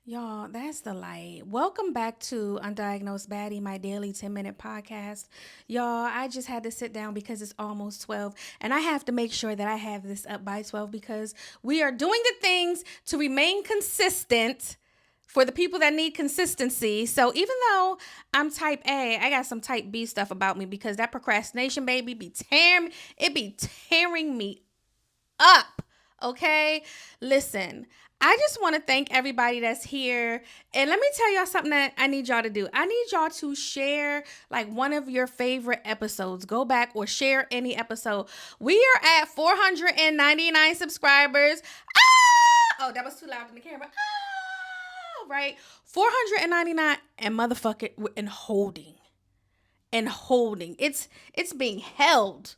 Y'all, that's the light. Welcome back to Undiagnosed Baddie, my daily 10-minute podcast. Y'all, I just had to sit down because it's almost 12, and I have to make sure that I have this up by 12 because we are doing the things to remain consistent for the people that need consistency. So even though I'm type A, I got some type B stuff about me because that procrastination baby be tearing me up. Okay? Listen, I just want to thank everybody that's here. And let me tell y'all something that I need y'all to do. I need y'all to share like one of your favorite episodes. Go back or share any episode. We are at 499 subscribers. Ah! Oh, that was too loud in the camera. Ah! Right? 499 and motherfucking and holding. And holding. It's being held.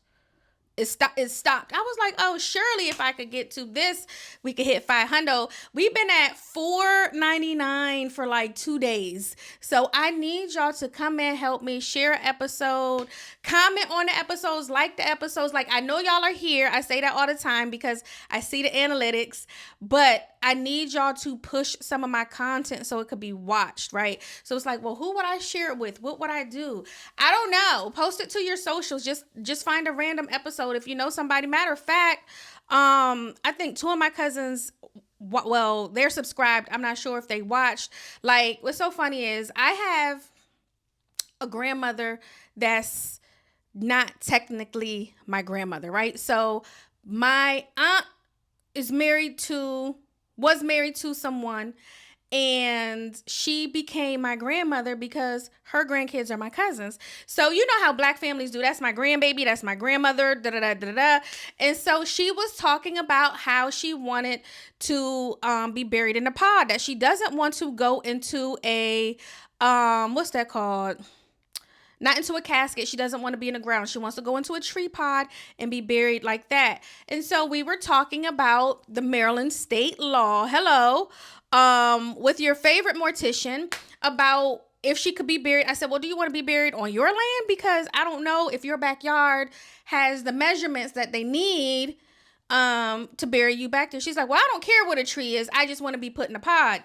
It stopped. I was like, oh, surely if I could get to this, we could hit 500. We've been at 499 for like 2 days. So I need y'all to come and help me share an episode, comment on the episodes, like the episodes. Like, I know y'all are here. I say that all the time because I see the analytics, but I need y'all to push some of my content so it could be watched, right? So it's like, well, who would I share it with? What would I do? I don't know. Post it to your socials. Just find a random episode if you know somebody. Matter of fact, I think two of my cousins, well, they're subscribed. I'm not sure if they watched. Like, what's so funny is I have a grandmother that's not technically my grandmother, right? So my aunt is married to was married to someone, and she became my grandmother because her grandkids are my cousins. So you know how black families do. That's my grandbaby, that's my grandmother, da da da da da. And so she was talking about how she wanted to be buried in a pod, that she doesn't want to go into a what's that called? Not into a casket. She doesn't want to be in the ground. She wants to go into a tree pod and be buried like that. And so we were talking about the Maryland state law. Hello. With your favorite mortician about if she could be buried. I said, well, do you want to be buried on your land? Because I don't know if your backyard has the measurements that they need to bury you back there. She's like, well, I don't care what a tree is. I just want to be put in a pod.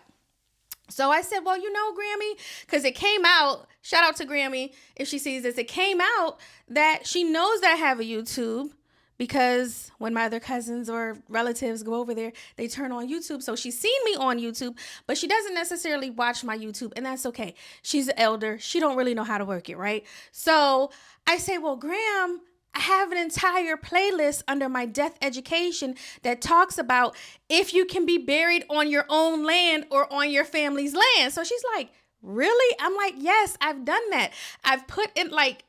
So I said, well, you know, Grammy, because it came out, shout out to Grammy if she sees this, it came out that she knows that I have a YouTube because when my other cousins or relatives go over there, they turn on YouTube. So she's seen me on YouTube, but she doesn't necessarily watch my YouTube, and that's okay. She's an elder. She don't really know how to work it, right? So I say, well, Graham, I have an entire playlist under my death education that talks about if you can be buried on your own land or on your family's land. So she's like, really? I'm like, yes, I've done that. I've put in, like,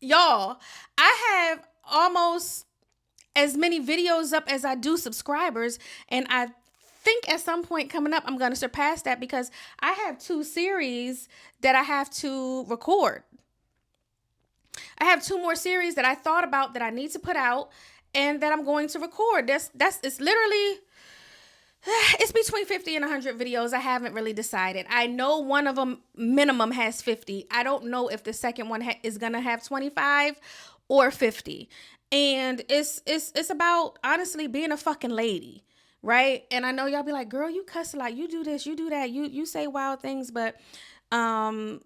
y'all, I have almost as many videos up as I do subscribers. And I think at some point coming up, I'm going to surpass that because I have 2 series that I have to record. I have 2 more series that I thought about that I need to put out and that I'm going to record. It's literally, it's between 50 and 100 videos. I haven't really decided. I know one of them minimum has 50. I don't know if the second one is going to have 25 or 50. And it's about honestly being a fucking lady, right? And I know y'all be like, girl, you cuss a lot. You do this, you do that. You say wild things, but I'm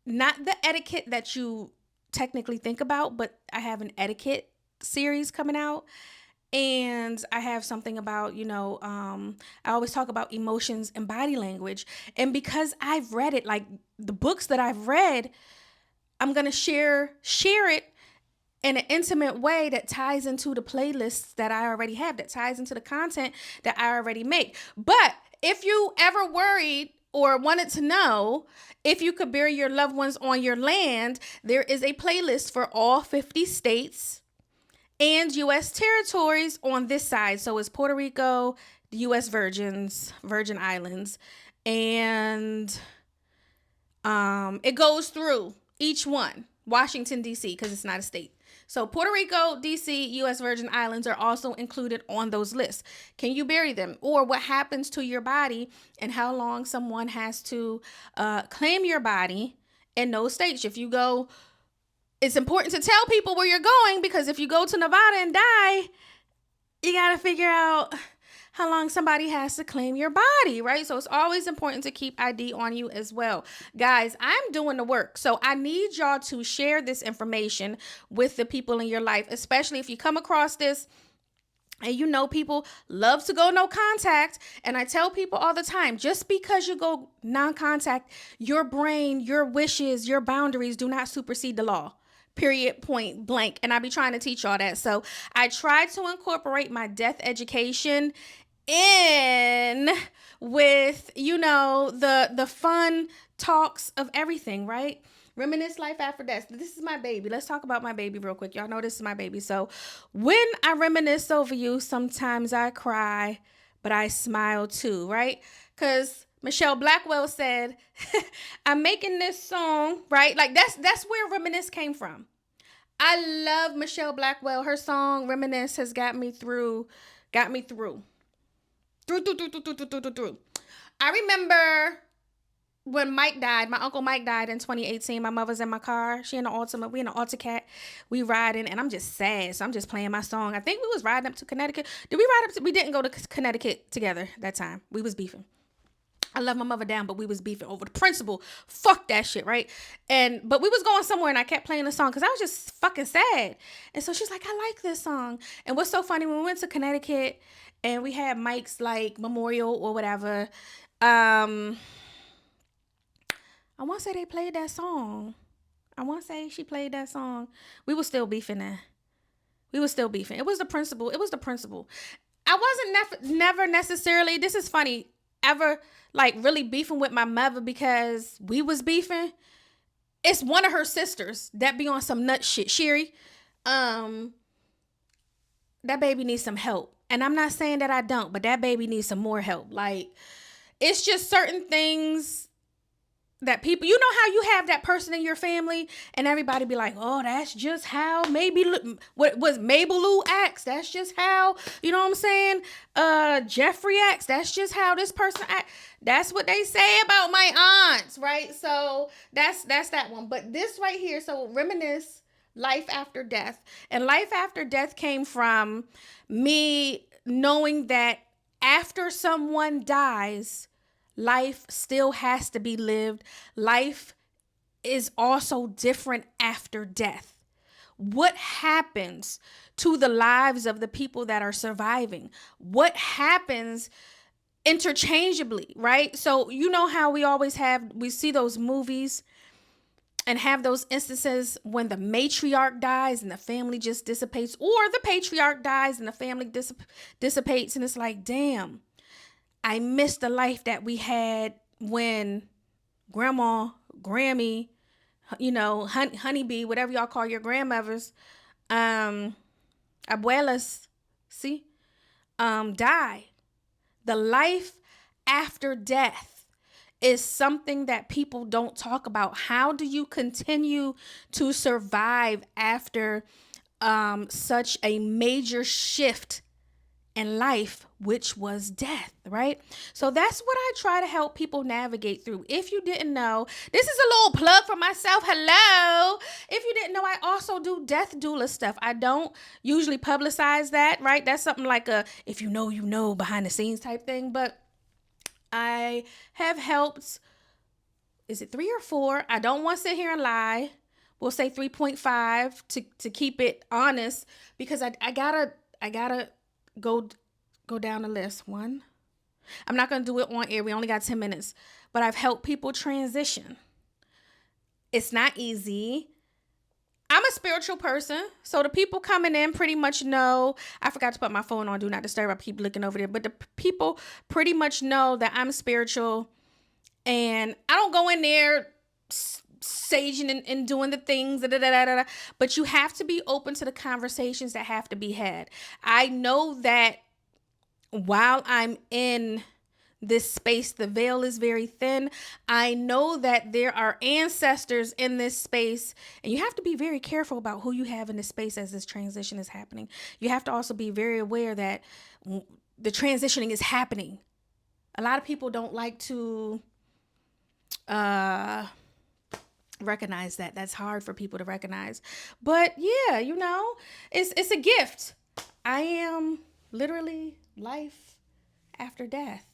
not the etiquette that you technically think about, but I have an etiquette series coming out. And I have something about, I always talk about emotions and body language. And because I've read it, like the books that I've read, I'm going to share it in an intimate way that ties into the playlists that I already have, that ties into the content that I already make. But if you ever worried or wanted to know if you could bury your loved ones on your land, there is a playlist for all 50 states and U.S. territories on this side. So it's Puerto Rico, the U.S. Virgin Islands, and it goes through each one. Washington, D.C., because it's not a state. So Puerto Rico, D.C., U.S. Virgin Islands are also included on those lists. Can you bury them? Or what happens to your body and how long someone has to claim your body in those states. If you go, it's important to tell people where you're going, because if you go to Nevada and die, you got to figure out how long somebody has to claim your body, right? So it's always important to keep ID on you as well. Guys, I'm doing the work. So I need y'all to share this information with the people in your life, especially if you come across this. And you know, people love to go no contact. And I tell people all the time, just because you go non-contact, your brain, your wishes, your boundaries do not supersede the law. Period, point blank. And I be trying to teach y'all that. So I try to incorporate my death education in with, you know, the fun talks of everything, right? Reminisce life after death. This is my baby. Let's talk about my baby real quick. Y'all know this is my baby. So when I reminisce over you, sometimes I cry, but I smile too, right? Because Michelle Blackwell said, I'm making this song, right? Like that's where Reminisce came from. I love Michelle Blackwell. Her song Reminisce has got me through. I remember when Mike died, my uncle Mike died in 2018. My mother's in my car. She in the Altima. We in the Altacat. We riding, and I'm just sad. So I'm just playing my song. I think we was riding up to Connecticut. Did we ride up to? We didn't go to Connecticut together that time. We was beefing. I love my mother down, but we was beefing over the principle. Fuck that shit, right? But we was going somewhere, and I kept playing the song because I was just fucking sad. And so she's like, I like this song. And what's so funny, when we went to Connecticut and we had Mike's like memorial or whatever, I want to say they played that song. I want to say she played that song. We were still beefing there. We were still beefing. It was the principle. I wasn't never necessarily, this is funny, ever like really beefing with my mother because we was beefing. It's one of her sisters that be on some nut shit. Sherry, that baby needs some help. And I'm not saying that I don't, but that baby needs some more help. Like, it's just certain things that people, you know how you have that person in your family and everybody be like, oh, that's just how maybe what was Mabel Lou acts. That's just how, you know what I'm saying? Jeffrey acts. That's just how this person acts. That's what they say about my aunts, right? So that's that one. But this right here, so Reminisce, life after death. And life after death came from me knowing that after someone dies, life still has to be lived. Life is also different after death. What happens to the lives of the people that are surviving? What happens interchangeably, right? So you know how we see those movies and have those instances when the matriarch dies and the family just dissipates, or the patriarch dies and the family dissipates, and it's like, damn, I miss the life that we had when grandma, Grammy, you know, honeybee, whatever y'all call your grandmothers, abuelas, die. The life after death is something that people don't talk about. How do you continue to survive after such a major shift in life, which was death, right? So that's what I try to help people navigate through. If you didn't know, this is a little plug for myself. Hello. If you didn't know, I also do death doula stuff. I don't usually publicize that, right? That's something like a, if you know, behind the scenes type thing. But I have helped, is it 3 or 4? I don't want to sit here and lie. We'll say 3.5 to keep it honest, because I gotta go down the list. 1. I'm not going to do it on air. We only got 10 minutes. But I've helped people transition. It's not easy. I'm a spiritual person. So the people coming in pretty much know. I forgot to put my phone on Do Not Disturb. I keep looking over there. But the people pretty much know that I'm spiritual. And I don't go in there saging and doing the things. But you have to be open to the conversations that have to be had. I know that while I'm in this space, the veil is very thin. I know that there are ancestors in this space, and you have to be very careful about who you have in this space as this transition is happening. You have to also be very aware that the transitioning is happening. A lot of people don't like to recognize that. That's hard for people to recognize. But yeah, it's a gift. I am literally life after death.